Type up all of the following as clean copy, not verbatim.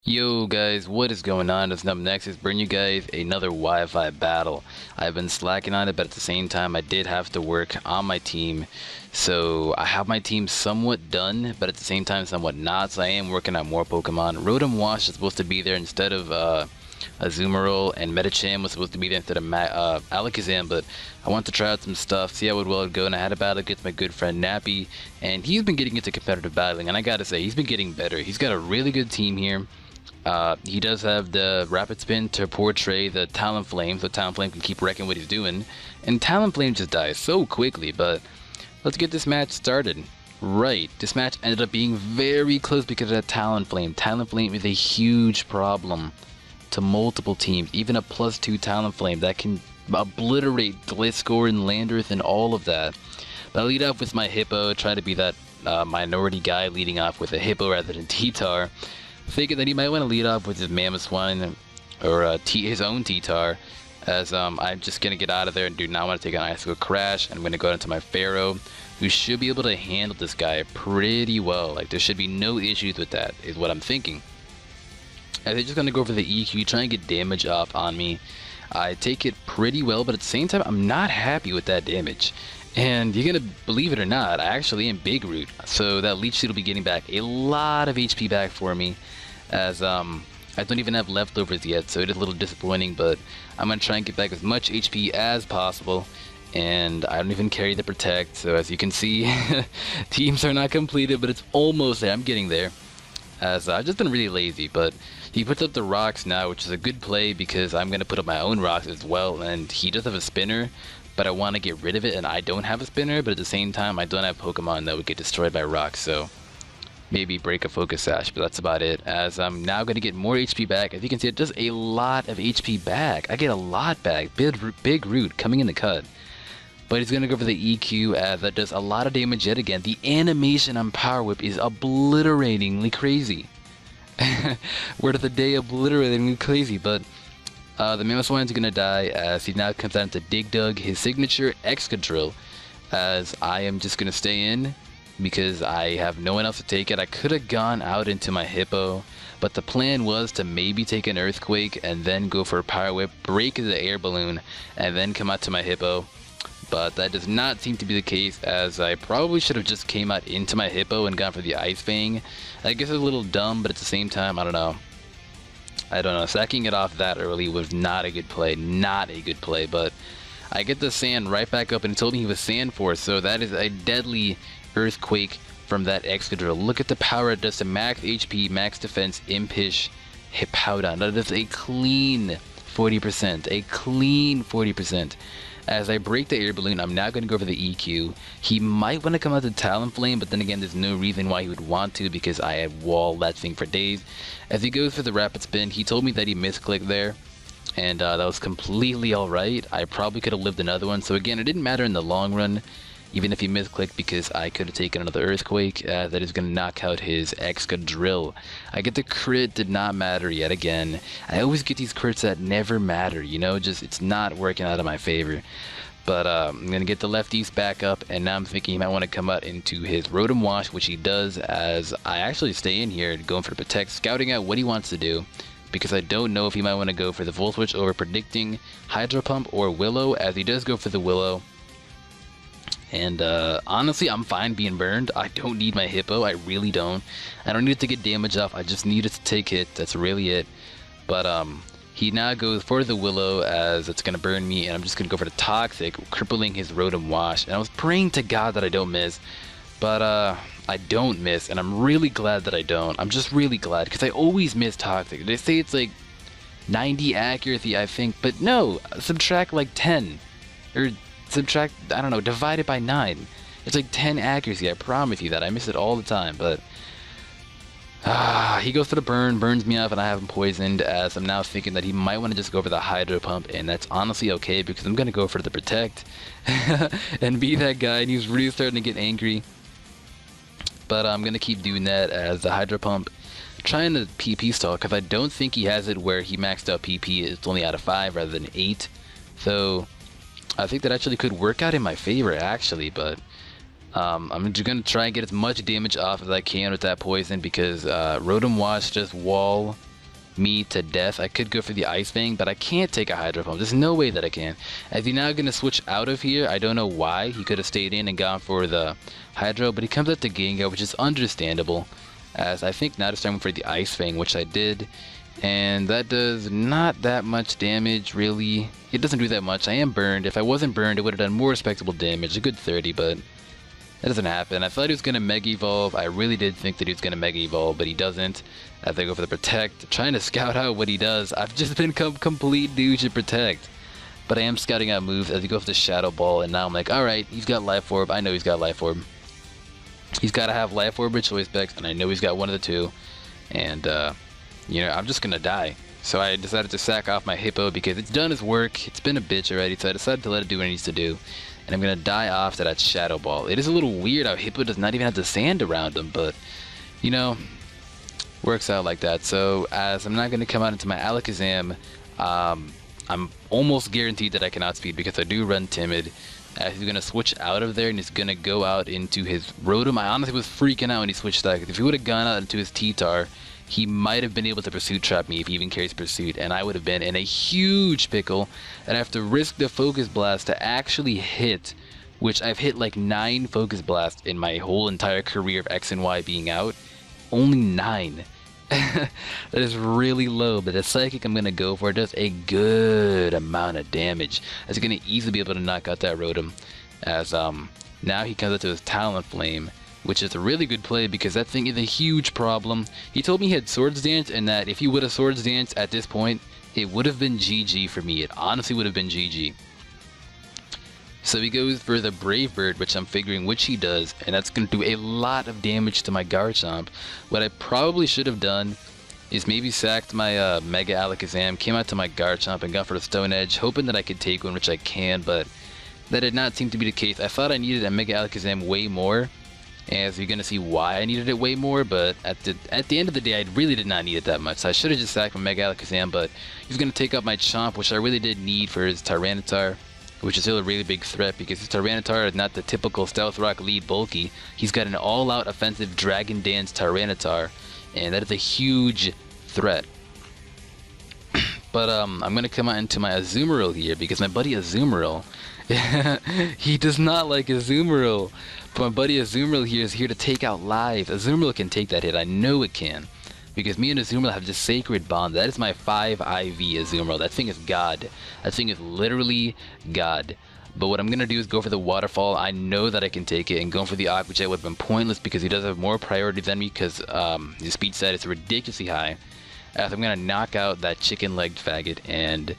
Yo guys, what is going on? It's NumbNexus bringing you guys another Wi-Fi battle. I've been slacking on it, but at the same time I did have to work on my team. So I have my team somewhat done, but at the same time somewhat not, so I am working on more Pokemon. Rotom Wash is supposed to be there instead of Azumarill, and Medicham was supposed to be there instead of Alakazam, but I want to try out some stuff, see how well it would go, and I had a battle against my good friend Nappy, and he's been getting into competitive battling, and I gotta say, he's been getting better. He's got a really good team here. He does have the Rapid Spin to portray the Talonflame, so Talonflame can keep wrecking what he's doing. And Talonflame just dies so quickly, but let's get this match started. Right, this match ended up being very close because of that Talonflame. Talonflame is a huge problem to multiple teams, even a +2 Talonflame that can obliterate Gliscor and Landorus and all of that. But I lead off with my Hippo, try to be that minority guy leading off with a Hippo rather than T-Tar. Thinking that he might want to lead off with his Mamoswine or his own T-Tar, as I'm just going to get out of there and do not want to take an Icicle Crash. I'm going to go into my Pharaoh, who should be able to handle this guy pretty well. Like, there should be no issues with that, is what I'm thinking. As they're just going to go for the EQ, try and get damage off on me. I take it pretty well, but at the same time, I'm not happy with that damage. And you're gonna believe it or not, I actually am Big Root, so that Leech Seed will be getting back a lot of HP back for me, as I don't even have leftovers yet, so it is a little disappointing, but I'm gonna try and get back as much HP as possible, and I don't even carry the Protect, so as you can see, teams are not completed, but it's almost there. I'm getting there, as I've just been really lazy, but he puts up the rocks now, which is a good play because I'm gonna put up my own rocks as well, and he does have a spinner, but I want to get rid of it, and I don't have a spinner, but at the same time I don't have Pokemon that would get destroyed by rocks, so maybe break a Focus Sash, but that's about it, as I'm now going to get more HP back. As you can see, it does a lot of HP back. I get a lot back. Big Root coming in the cut, but he's going to go for the EQ, as that does a lot of damage yet again. The animation on Power Whip is obliteratingly crazy. Word of the day, obliteratingly crazy, but the Mamoswine's gonna die, as he now comes down to Dig Dug, his signature Excadrill, as I am just gonna stay in because I have no one else to take it. I could have gone out into my Hippo, but the plan was to maybe take an Earthquake and then go for a Power Whip, break the Air Balloon, and then come out to my Hippo. But that does not seem to be the case, as I probably should have just came out into my Hippo and gone for the Ice Fang. I guess it's a little dumb, but at the same time, I don't know. Sacking it off that early was not a good play. Not a good play, but I get the Sand right back up, and he told me he was Sand Force, so that is a deadly Earthquake from that Excadrill. Look at the power it does to max HP, max defense, Impish, Hippowdon. That is a clean 40%. A clean 40%. As I break the Air Balloon, I'm now going to go for the EQ. He might want to come out to Talonflame, but then again, there's no reason why he would want to because I had walled that thing for days. As he goes for the Rapid Spin, he told me that he misclicked there, and that was completely alright. I probably could have lived another one, so again, it didn't matter in the long run, even if he misclicked, because I could have taken another Earthquake that is going to knock out his Excadrill. I get the crit, did not matter yet again. I always get these crits that never matter, you know, just it's not working out in my favor. But I'm going to get the lefties back up, and now I'm thinking he might want to come out into his Rotom Wash, which he does, as I actually stay in here going for the Protect, scouting out what he wants to do, because I don't know if he might want to go for the Volt Switch over predicting Hydro Pump or Willow, as he does go for the Willow. And honestly, I'm fine being burned. I don't need my Hippo. I really don't. I don't need it to get damage off. I just need it to take hit. That's really it. But he now goes for the Willow, as it's going to burn me. And I'm just going to go for the Toxic, crippling his Rotom Wash. And I was praying to God that I don't miss. But I don't miss. And I'm really glad that I don't. I'm just really glad, because I always miss Toxic. They say it's like 90 accuracy, I think. But no, subtract like 10. Or subtract, I don't know, divide it by 9. It's like 10 accuracy, I promise you that. I miss it all the time, but he goes for the burn, burns me off, and I have him poisoned, as I'm now thinking that he might want to just go for the Hydro Pump, and that's honestly okay, because I'm going to go for the Protect and be that guy, and he's really starting to get angry. But I'm going to keep doing that, as the Hydro Pump, trying to PP stall, because I don't think he has it where he maxed out PP, it's only out of 5 rather than 8, so I think that actually could work out in my favor, actually, but I'm just going to try and get as much damage off as I can with that poison, because Rotom Wash just wall me to death. I could go for the Ice Fang, but I can't take a Hydro Pump. There's no way that I can. As he's now going to switch out of here, I don't know why. He could have stayed in and gone for the Hydro, but he comes out to Gengar, which is understandable. As I think now it's time for the Ice Fang, which I did. And that does not that much damage, really. It doesn't do that much. I am burned. If I wasn't burned, it would have done more respectable damage. A good 30, but that doesn't happen. I thought he was going to Mega Evolve. I really did think that he was going to Mega Evolve, but he doesn't. As I go for the Protect, trying to scout out what he does. I've just been complete douche at Protect. But I am scouting out moves as he goes for the Shadow Ball, and now I'm like, alright, he's got Life Orb. I know he's got Life Orb. He's got to have Life Orb or Choice Specs, and I know he's got one of the two. And, you know, I'm just going to die. So I decided to sack off my Hippo because it's done its work. It's been a bitch already, so I decided to let it do what it needs to do. And I'm going to die off to that Shadow Ball. It is a little weird how Hippo does not even have the sand around him, but, you know, works out like that. So as I'm not going to come out into my Alakazam, I'm almost guaranteed that I can outspeed because I do run Timid. He's going to switch out of there and he's going to go out into his Rotom. I honestly was freaking out when he switched that. If he would have gone out into his T-Tar, he might have been able to Pursuit Trap me if he even carries Pursuit, and I would have been in a huge pickle. And I have to risk the Focus Blast to actually hit, which I've hit like 9 Focus Blasts in my whole entire career of X and Y being out. Only 9. That is really low, but the Psychic I'm going to go for does a good amount of damage. It's going to easily be able to knock out that Rotom. As now he comes out to his Talonflame, which is a really good play because that thing is a huge problem. He told me he had Swords Dance and that if he would have Swords Dance at this point, it would have been GG for me. It honestly would have been GG. So he goes for the Brave Bird, which I'm figuring which he does, and that's going to do a lot of damage to my Garchomp. What I probably should have done is maybe sacked my Mega Alakazam, came out to my Garchomp and got for the Stone Edge, hoping that I could take one, which I can, but that did not seem to be the case. I thought I needed a Mega Alakazam way more, as you're going to see why I needed it way more, but at the end of the day, I really did not need it that much. So I should have just sacked my Mega Alakazam, but he's going to take up my Chomp, which I really did need for his Tyranitar, which is still a really big threat because his Tyranitar is not the typical Stealth Rock lead bulky. He's got an all-out offensive Dragon Dance Tyranitar, and that is a huge threat. But I'm going to come out into my Azumarill here because my buddy Azumarill, he does not like Azumarill. But my buddy Azumarill here is here to take out live. Azumarill can take that hit. I know it can. Because me and Azumarill have this sacred bond. That is my 5 IV Azumarill. That thing is God. That thing is literally God. But what I'm going to do is go for the Waterfall. I know that I can take it. And going for the Aqua Jet would have been pointless because he does have more priority than me because his speed set is ridiculously high. As I'm going to knock out that chicken-legged faggot. And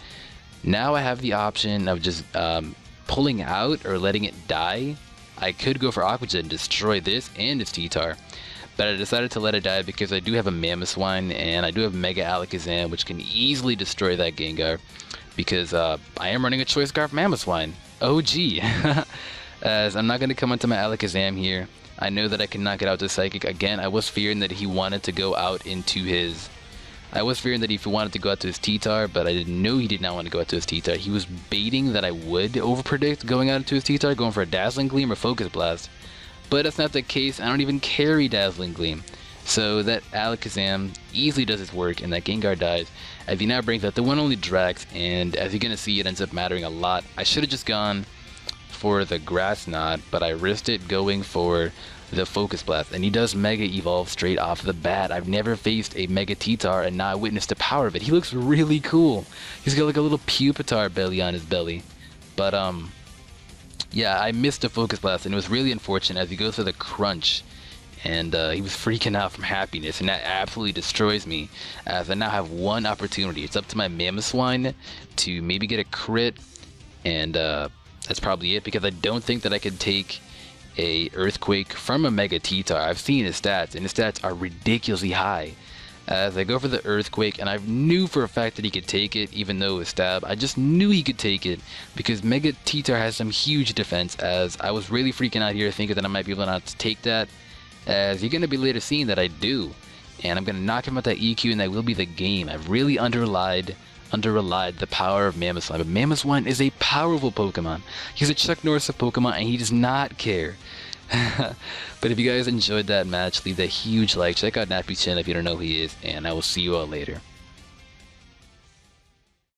now I have the option of just pulling out or letting it die. I could go for Aqua Jet and destroy this and its T-Tar. But I decided to let it die because I do have a Mamoswine and I do have Mega Alakazam, which can easily destroy that Gengar. Because I am running a Choice Scarf Mamoswine. OG. As I'm not going to come onto my Alakazam here. I know that I can knock it out to Psychic. Again, I was fearing that he wanted to go out into his... I was fearing that if he wanted to go out to his T-Tar, but I didn't know he did not want to go out to his T-Tar. He was baiting that I would overpredict going out into his T-Tar, going for a Dazzling Gleam or Focus Blast. But that's not the case. I don't even carry Dazzling Gleam. So that Alakazam easily does its work, and that Gengar dies. As he now brings out the one only Drax, and as you're going to see, it ends up mattering a lot. I should have just gone for the Grass Knot, but I risked it going for the Focus Blast, and he does Mega Evolve straight off the bat. I've never faced a Mega T-Tar and not witnessed the power of it. He looks really cool. He's got like a little Pupitar belly on his belly. But yeah, I missed a Focus Blast, and it was really unfortunate as he goes for the Crunch, and he was freaking out from happiness, and that absolutely destroys me as I now have one opportunity. It's up to my Mamoswine to maybe get a crit, and that's probably it because I don't think that I could take a Earthquake from a Mega T-Tar. I've seen his stats, and his stats are ridiculously high. As I go for the Earthquake, and I knew for a fact that he could take it, even though it was stab. I just knew he could take it, because Mega T-Tar has some huge defense, as I was really freaking out here thinking that I might be able not to take that, as you're going to be later seeing that I do. And I'm going to knock him out that EQ, and that will be the game. I've really under-relied the power of Mamoswine, but Mamoswine is a powerful Pokemon. He's a Chuck Norris of Pokemon, and he does not care. But if you guys enjoyed that match, leave that huge like. Check out Nappy's channel if you don't know who he is, and I will see you all later.